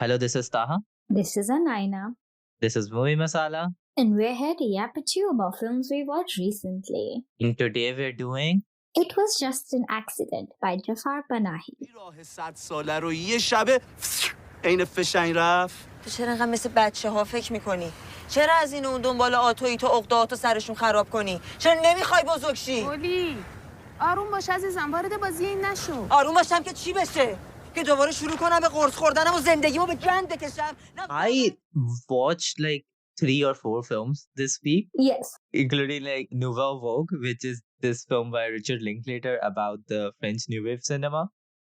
Hello, this is Taha. This is Anaina, This is Movie Masala. and we're here to yap at you about films we watched recently. And today we're doing It Was Just an Accident by Jafar Panahi. راه 100 ساله رو یه شبه عین فشنگ رفت. تو چرا انقدر مثل بچه ها فکر میکنی؟ چرا از این و اون دنبال آتویی تو عقده‌هاتو سرشون خراب کنی؟ چرا نمیخوای بزرگ شی؟ اولی آروم باش عزیزم، وارد بازی این نشو. آروم باشم که چی بشه؟ که دوباره شروع کنم به قرص خوردنم و زندگیمو به گند بکشم؟ I watched like 3 or 4 films this week, Yes. including like Nouvelle Vogue, which is this film by Richard Linklater about the French New Wave cinema.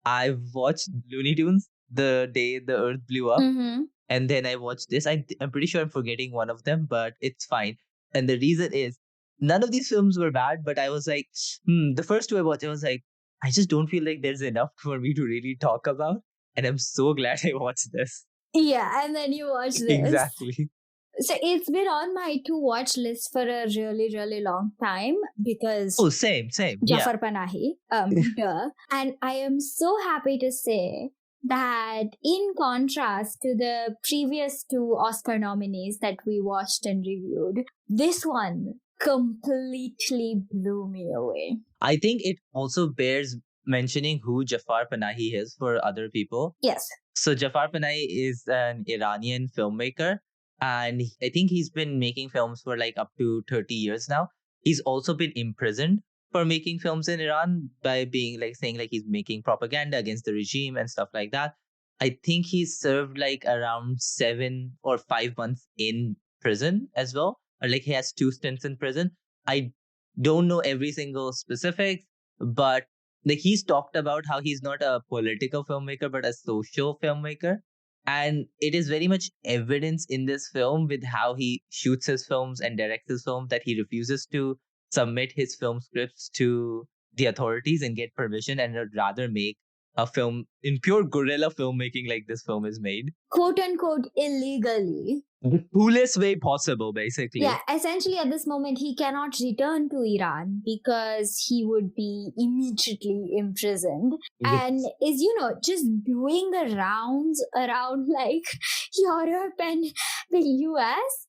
I watched Looney Tunes the day the Earth blew up, and then I watched this. I'm pretty sure I'm forgetting one of them, but it's fine. And the reason is none of these films were bad, but I was like, the first two I watched, I was like, I just don't feel like there's enough for me to really talk about. And I'm so glad I watched this. Yeah, and then you watch this. Exactly. So it's been on my to-watch list for a really, really long time because Oh, same. Jafar Panahi. Duh. And I am so happy to say that in contrast to the previous 2 Oscar nominees that we watched and reviewed, this one completely blew me away. I think it also bears mentioning who Jafar Panahi is for other people. Yes. So Jafar Panahi is an Iranian filmmaker, and I think he's been making films for like up to 30 years now. He's also been imprisoned for making films in Iran by being like saying like he's making propaganda against the regime and stuff like that. I think he's served like around 7 or 5 months in prison as well. Or like he has 2 stints in prison. I don't know every single specifics, but like he's talked about how he's not a political filmmaker but a social filmmaker, and it is very much evidence in this film with how he shoots his films and directs his films that he refuses to submit his film scripts to the authorities and get permission, and would rather make a film in pure guerrilla filmmaking like this film is made, quote unquote illegally. the coolest way possible, basically. Yeah, essentially at this moment he cannot return to Iran because he would be immediately imprisoned and is, just doing the rounds around like Europe and the US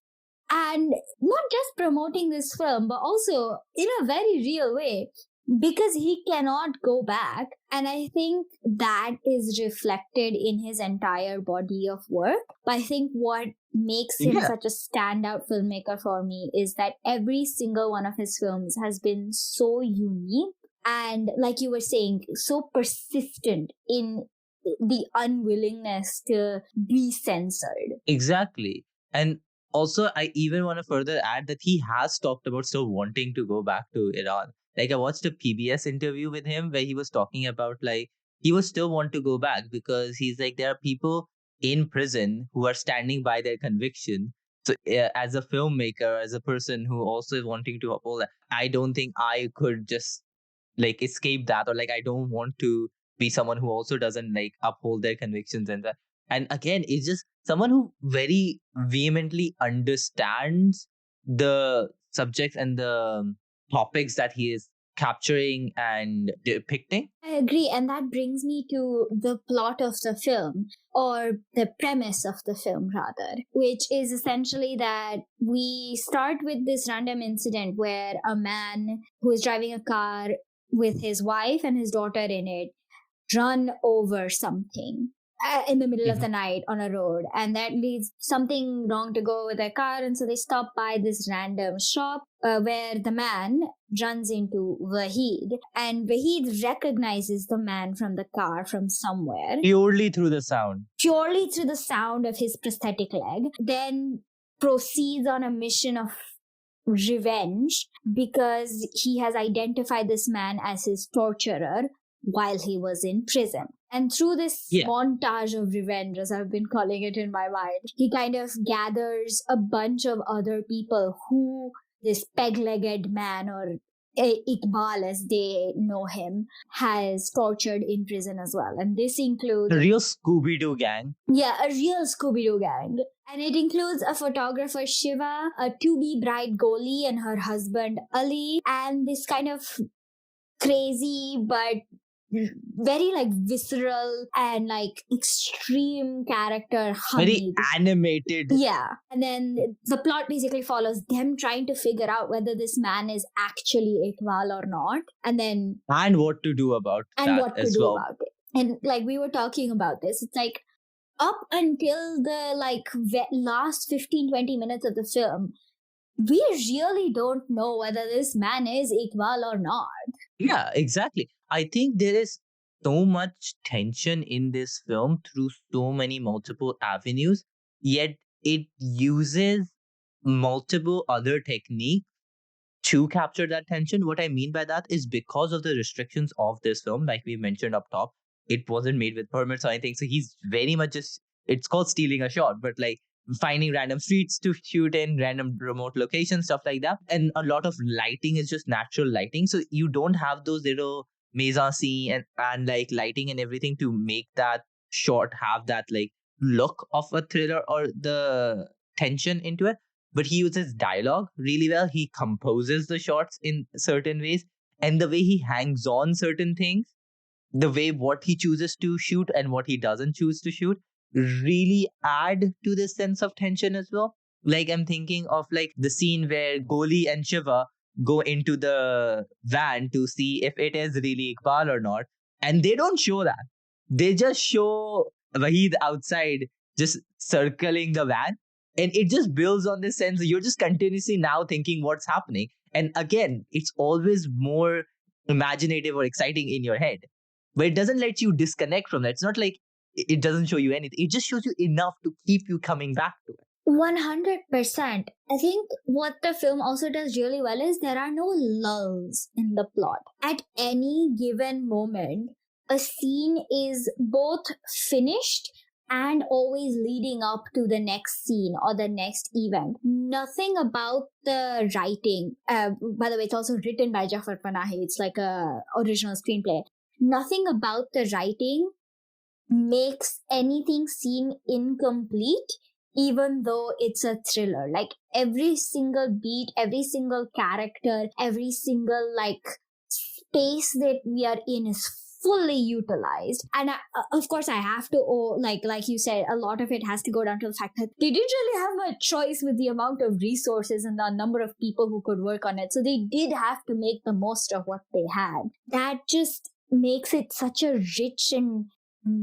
and not just promoting this film but also in a very real way because he cannot go back. And I think that is reflected in his entire body of work. But I think what makes him such a standout filmmaker for me is that every single one of his films has been so unique and, like you were saying, so persistent in the unwillingness to be censored. Exactly. And also, I even want to further add that he has talked about still wanting to go back to Iran. Like I watched a PBS interview with him where he was talking about like he would still want to go back because he's like there are people in prison who are standing by their conviction. So as a filmmaker, as a person who also is wanting to uphold that, I don't think I could just like escape that, or like I don't want to be someone who also doesn't like uphold their convictions and that. And again, it's just someone who very vehemently understands the subjects and the topics that he is capturing and depicting. I agree, and that brings me to the plot of the film, or the premise of the film rather, which is essentially that we start with this random incident where a man who is driving a car with his wife and his daughter in it run over something in the middle of the night on a road, and that leads something wrong to go with their car, and so they stop by this random shop where the man runs into Wahid, and Wahid recognizes the man from the car from somewhere. Purely through the sound of his prosthetic leg, then proceeds on a mission of revenge because he has identified this man as his torturer while he was in prison. And through this montage of revenge, as I've been calling it in my mind, he kind of gathers a bunch of other people who this peg-legged man, or Iqbal as they know him, has tortured in prison as well. And this includes the real Scooby-Doo gang. Yeah, a real Scooby-Doo gang. And it includes a photographer, Shiva, a to-be bride, Goli, and her husband, Ali, and this kind of crazy but very like visceral and like extreme character Very honeyed. animated. Yeah. And then the plot basically follows them trying to figure out whether this man is actually Iqbal or not. And what to do about and that what to as do well. about it. And like we were talking about this, it's like up until the like last 15-20 minutes of the film, we really don't know whether this man is Iqbal or not. Yeah, exactly. I think there is so much tension in this film through so many multiple avenues, yet it uses multiple other techniques to capture that tension. What I mean by that is because of the restrictions of this film, like we mentioned up top, it wasn't made with permits or anything. So he's very much just, it's called stealing a shot, but like finding random streets to shoot in, random remote locations, stuff like that. And a lot of lighting is just natural lighting. So you don't have those little mise en scene and like lighting and everything to make that shot have that like look of a thriller or the tension into it. But he uses dialogue really well. He composes the shots in certain ways, and the way he hangs on certain things, the way what he chooses to shoot and what he doesn't choose to shoot really add to this sense of tension as well. Like I'm thinking of like the scene where Goli and Shiva go into the van to see if it is really Iqbal or not, and they don't show that. They just show Wahid outside just circling the van, and it just builds on this sense that you're just continuously now thinking what's happening. And again, it's always more imaginative or exciting in your head, but it doesn't let you disconnect from that. It's not like it doesn't show you anything. It just shows you enough to keep you coming back to it. 100%. I think what the film also does really well is there are no lulls in the plot. At any given moment, a scene is both finished and always leading up to the next scene or the next event. Nothing about the writing, by the way, it's also written by Jafar Panahi. It's like a original screenplay. Nothing about the writing makes anything seem incomplete, even though it's a thriller. Like every single beat, every single character, every single like space that we are in is fully utilized. And of course I have to like you said, a lot of it has to go down to the fact that they didn't really have much choice with the amount of resources and the number of people who could work on it, so they did have to make the most of what they had. That just makes it such a rich and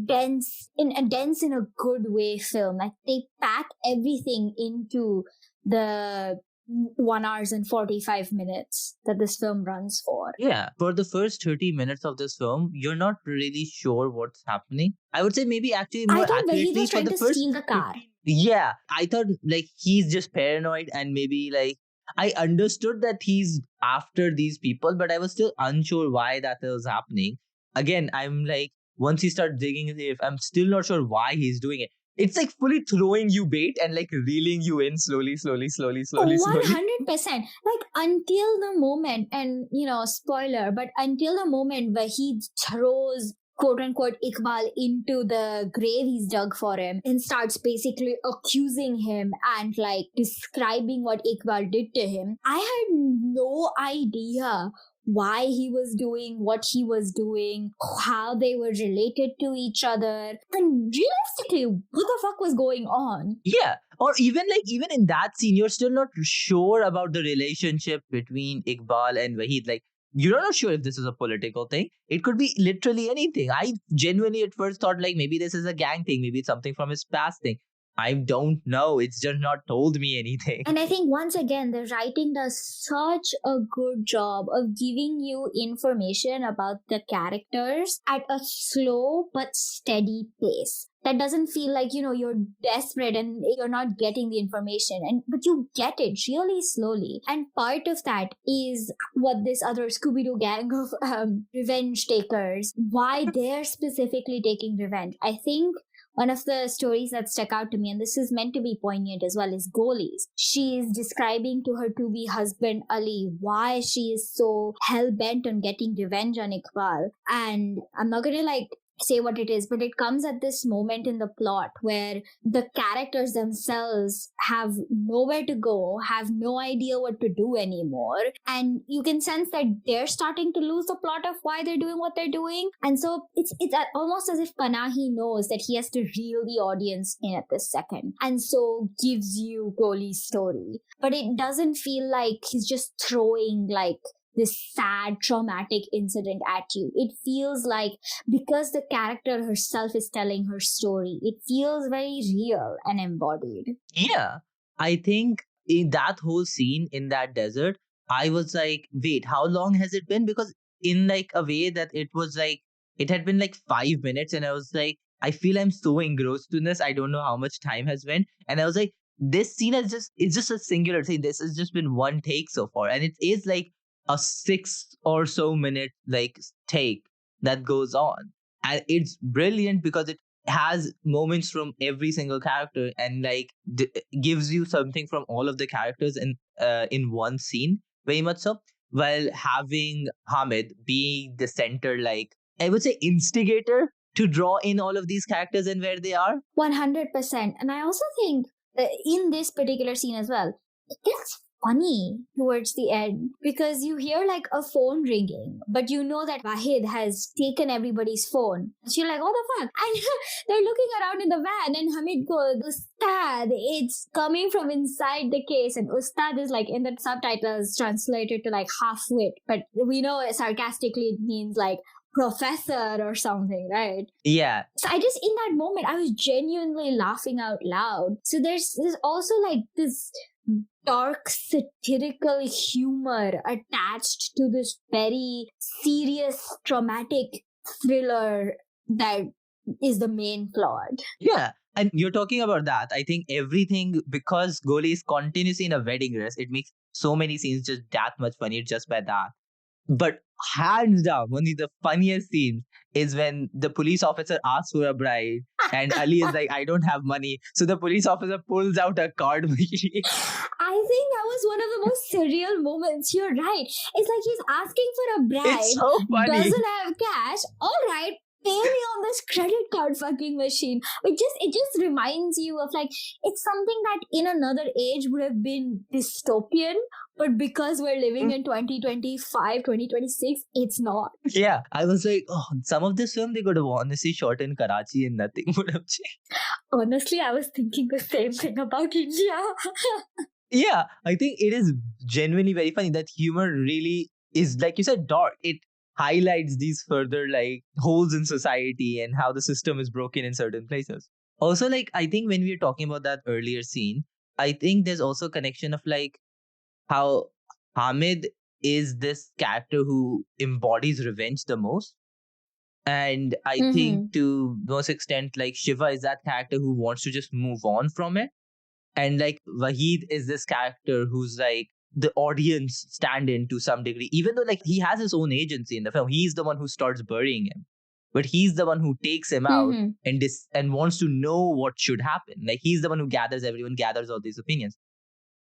dense in a good way film. Like they pack everything into the 1 hour and 45 minutes that this film runs for. Yeah, for the first 30 minutes of this film, you're not really sure what's happening. I would say maybe actually more I thought accurately he was for trying the to first steal the car. 15. Yeah, I thought like he's just paranoid, and maybe like I understood that he's after these people, but I was still unsure why that was happening. Again, I'm like, once he starts digging if I'm still not sure why he's doing it. It's like fully throwing you bait and like reeling you in slowly. 100%. Like until the moment, and spoiler, but until the moment where he throws quote unquote Iqbal into the grave he's dug for him and starts basically accusing him and like describing what Iqbal did to him, I had no idea why he was doing what he was doing, how they were related to each other, and realistically, what the fuck was going on? Yeah, or even in that scene, you're still not sure about the relationship between Iqbal and Wahid. Like, you're not sure if this is a political thing. It could be literally anything. I genuinely at first thought like maybe this is a gang thing, maybe it's something from his past thing. I don't know. It's just not told me anything. And I think once again, the writing does such a good job of giving you information about the characters at a slow but steady pace. That doesn't feel like, you're desperate and you're not getting the information. But you get it really slowly. And part of that is what this other Scooby-Doo gang of revenge takers, why they're specifically taking revenge. I think one of the stories that stuck out to me, and this is meant to be poignant as well, is Goli's. She is describing to her to-be husband Ali why she is so hell-bent on getting revenge on Iqbal. And I'm not going to say what it is, but it comes at this moment in the plot where the characters themselves have nowhere to go, have no idea what to do anymore, and you can sense that they're starting to lose the plot of why they're doing what they're doing. And so it's almost as if Panahi knows that he has to reel the audience in at this second, and so gives you Goli's story. But it doesn't feel like he's just throwing like this sad, traumatic incident at you. It feels like, because the character herself is telling her story, it feels very real and embodied. Yeah, I think in that whole scene in that desert, I was like, wait, how long has it been? Because in like a way that it was like, it had been like 5 minutes, and I was like, I feel I'm so engrossed in this. I don't know how much time has went. And I was like, this scene it's just a singular scene. This has just been one take so far. And it is like a 6 or so minute like take that goes on. And it's brilliant because it has moments from every single character, and like gives you something from all of the characters in one scene, very much so, while having Hamid being the center, like I would say, instigator to draw in all of these characters and where they are. 100%. And I also think in this particular scene as well, it gets funny towards the end, because you hear like a phone ringing, but you know that Wahid has taken everybody's phone. So you're like, what the fuck? And they're looking around in the van, and Hamid goes, Ustad, it's coming from inside the case. And Ustad is like, in the subtitles, translated to like half-wit, but we know sarcastically it means like professor or something, right? Yeah. So I just, in that moment, I was genuinely laughing out loud. So there's also like this dark satirical humor attached to this very serious traumatic thriller that is the main plot. Yeah. And you're talking about that. I think everything, because Goli is continuously in a wedding dress, it makes so many scenes just that much funnier just by that. But hands down, one of the funniest scenes is when the police officer asks for a bride, and Ali is like, I don't have money. So the police officer pulls out a card machine. I think that was one of the most surreal moments. You're right. It's like he's asking for a bride, It's so funny. doesn't have cash. All right, pay me on this credit card fucking machine. It just reminds you of like, it's something that in another age would have been dystopian, but because we're living in 2025, 2026, it's not. Yeah, I was like, oh, some of this film they could have honestly shot in Karachi and nothing would have changed. Honestly, I was thinking the same thing about India. Yeah, I think it is genuinely very funny. That humor really is, like you said, dark. It highlights these further like holes in society and how the system is broken in certain places. Also, like, I think when we were talking about that earlier scene, I think there's also a connection of like how Hamid is this character who embodies revenge the most. And I think to most extent, like Shiva is that character who wants to just move on from it. And like Wahid is this character who's like the audience stand-in to some degree, even though like he has his own agency in the film. He's the one who starts burying him, but he's the one who takes him out and wants to know what should happen. Like he's the one who gathers all these opinions.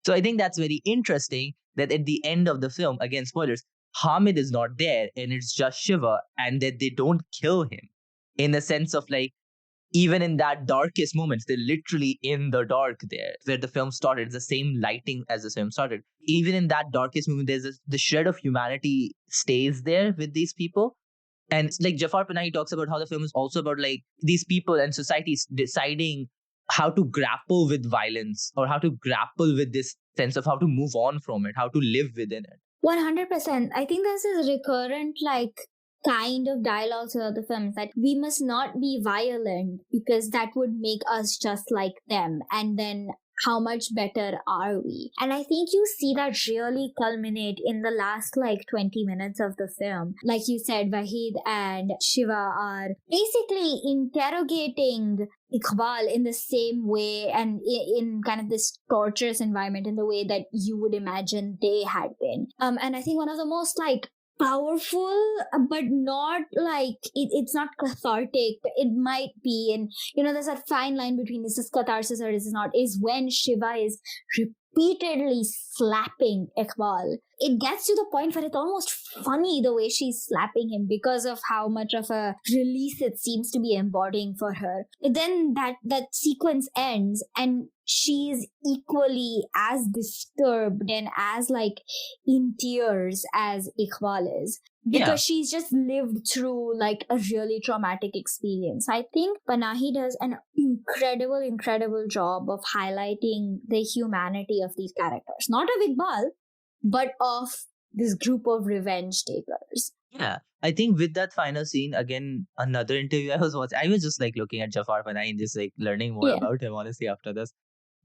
So I think that's very interesting that at the end of the film, again, spoilers, Hamid is not there and it's just Shiva, and that they don't kill him, in the sense of like, even in that darkest moments, they're literally in the dark there where the film started. It's the same lighting as the film started. Even in that darkest moment, the shred of humanity stays there with these people. And like Jafar Panahi talks about how the film is also about like these people and societies deciding how to grapple with violence, or how to grapple with this sense of how to move on from it, how to live within it. 100%. I think this is recurrent, like, kind of dialogue throughout the film, that we must not be violent because that would make us just like them. And then how much better are we? And I think you see that really culminate in the last like 20 minutes of the film. Like you said, Wahid and Shiva are basically interrogating Iqbal in the same way, and in kind of this torturous environment, in the way that you would imagine they had been. And I think one of the most like powerful, but not like it's not cathartic, but it might be, and you know, there's that fine line between is this catharsis or is this not, is when Shiva is repeatedly slapping Iqbal. It gets to the point where it's almost funny the way she's slapping him because of how much of a release it seems to be embodying for her. Then that sequence ends and she's equally as disturbed and as like in tears as Iqbal is. Because she's just lived through like a really traumatic experience. I think Panahi does an incredible job of highlighting the humanity of these characters. Not of Iqbal, but of this group of revenge takers. Yeah. I think with that final scene, again, another interview I was watching, I was just like looking at Jafar Panahi and just like learning more about him, honestly, after this.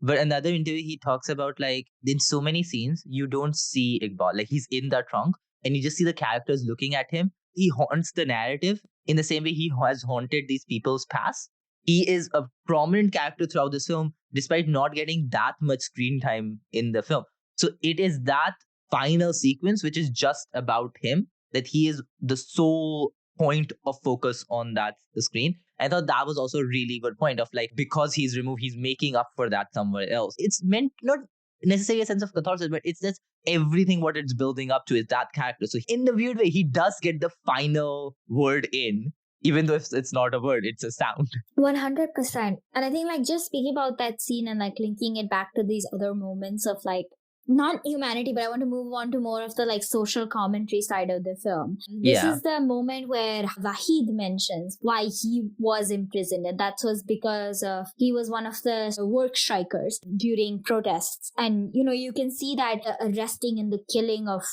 But another interview, he talks about like in so many scenes, you don't see Iqbal. Like he's in the trunk and you just see the characters looking at him. He haunts the narrative in the same way he has haunted these people's past. He is a prominent character throughout this film, despite not getting that much screen time in the film. So it is that final sequence, which is just about him, that he is the sole point of focus on that screen. I thought that was also a really good point of like, because he's removed, he's making up for that somewhere else. It's meant not necessarily a sense of catharsis, but it's just everything what it's building up to is that character. So in the weird way, he does get the final word in, even though it's not a word, it's a sound. 100%. And I think like just speaking about that scene and like linking it back to these other moments of like, not humanity, but I want to move on to more of the like social commentary side of the film. This is the moment where Wahid mentions why he was imprisoned, and that was because he was one of the work strikers during protests. And, you know, you can see that arresting and the killing of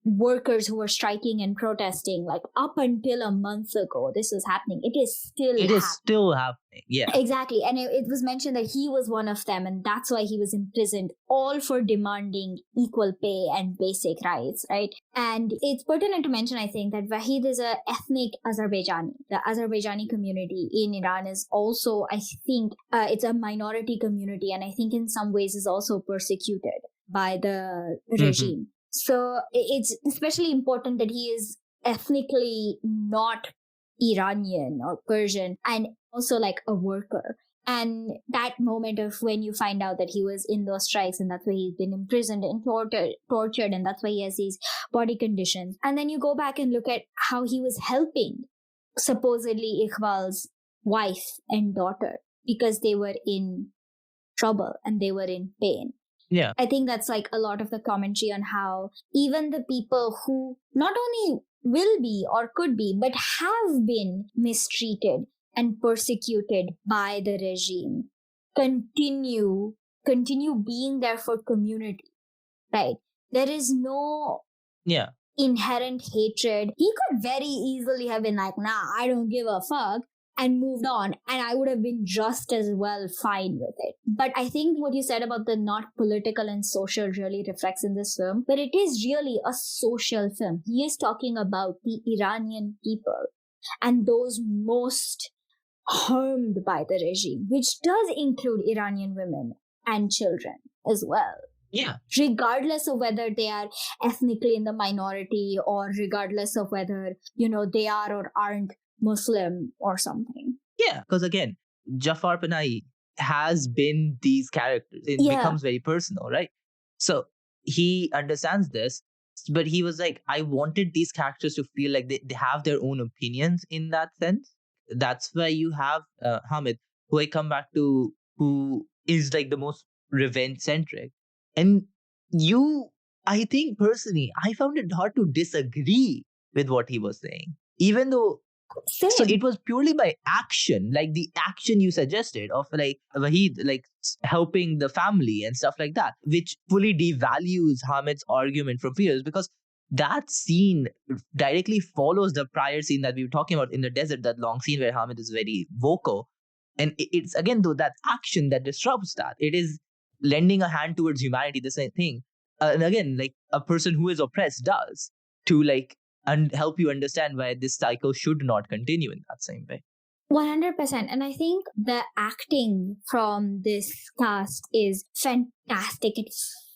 workers who were striking and protesting, like up until a month ago, this was happening. It is still happening. Yeah, exactly. And it was mentioned that he was one of them, and that's why he was imprisoned, all for demanding equal pay and basic rights, right? And it's pertinent to mention, I think, that Wahid is a ethnic Azerbaijani. The Azerbaijani community in Iran is also, I think, it's a minority community, and I think in some ways is also persecuted by the regime. So it's especially important that he is ethnically not Iranian or Persian and also like a worker. And that moment of when you find out that he was in those strikes and that's why he's been imprisoned and tortured and that's why he has these body conditions. And then you go back and look at how he was helping supposedly Iqbal's wife and daughter because they were in trouble and they were in pain. Yeah. I think that's like a lot of the commentary on how even the people who not only will be or could be, but have been mistreated and persecuted by the regime continue being there for community, right? There is no inherent hatred. He could very easily have been like, nah, I don't give a fuck, and moved on, and I would have been just as well fine with it. But I think what you said about the not political and social really reflects in this film, but it is really a social film. He is talking about the Iranian people and those most harmed by the regime, which does include Iranian women and children as well. Yeah. Regardless of whether they are ethnically in the minority or regardless of whether, you know, they are or aren't Muslim or something. Yeah, because again, Jafar Panahi has been these characters. It becomes very personal, right? So he understands this, but he was like, I wanted these characters to feel like they have their own opinions in that sense. That's why you have Hamid, who I come back to, who is like the most revenge-centric. And I think personally, I found it hard to disagree with what he was saying. Even though So it was purely by action, like the action you suggested of like Wahid, like helping the family and stuff like that, which fully devalues Hamid's argument from fears, because that scene directly follows the prior scene that we were talking about in the desert, that long scene where Hamid is very vocal. And it's again, though, that action that disrupts that. It is lending a hand towards humanity, the same thing. And again, like a person who is oppressed does, to like and help you understand why this cycle should not continue in that same way. 100%. And I think the acting from this cast is fantastic. It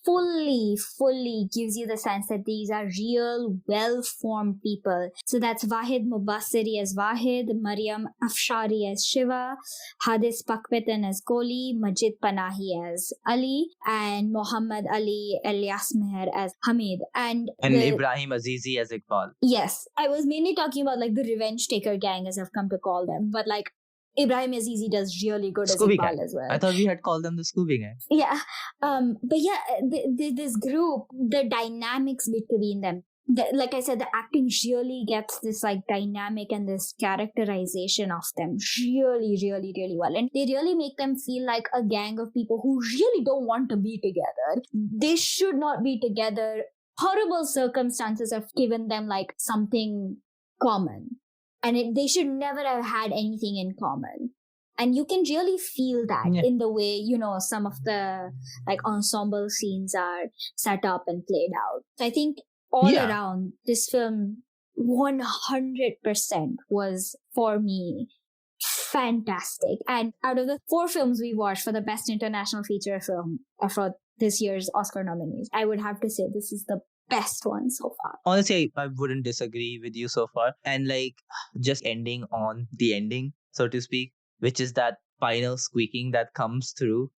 fully gives you the sense that these are real, well-formed people. So that's Wahid Mubassiri as Wahid, Maryam Afshari as Shiva, Hadis Pakwetan as Koli, Majid Panahi as Ali, and Muhammad Ali Elias Meher as Hamid. And Ibrahim Azizi as Iqbal. Yes, I was mainly talking about like the revenge taker gang, as I've come to call them, but like Ibrahim Azizi does really good as Scooby Iqbal Gang. as well. I thought we had called them the Scooby Gang. Yeah, but yeah, this group, the dynamics between them, like I said, the acting really gets this like dynamic and this characterization of them really well, and they really make them feel like a gang of people who really don't want to be together. They should not be together. Horrible circumstances have given them like something common, and they should never have had anything in common. And you can really feel that in the way, some of the like ensemble scenes are set up and played out. So I think all around, this film 100% was, for me, fantastic. And out of the 4 films we watched for the Best International Feature Film for this year's Oscar nominees, I would have to say this is the best one so far. Honestly, I wouldn't disagree with you so far. And like, just ending on the ending, so to speak, which is that final squeaking that comes through,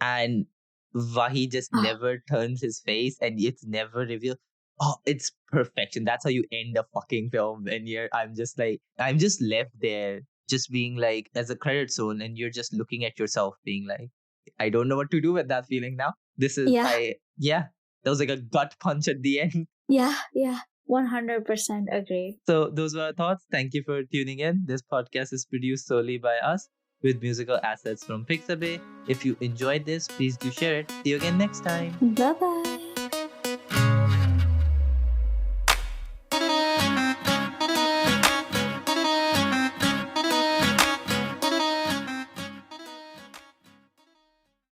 and Wahi just never turns his face, and it's never revealed. Oh, it's perfection. That's how you end a fucking film. And I'm just left there, just being like, as a credits roll, and you're just looking at yourself, being like, I don't know what to do with that feeling now. This is, that was like a gut punch at the end. Yeah. 100% agree. So those were our thoughts. Thank you for tuning in. This podcast is produced solely by us with musical assets from Pixabay. If you enjoyed this, please do share it. See you again next time. Bye-bye.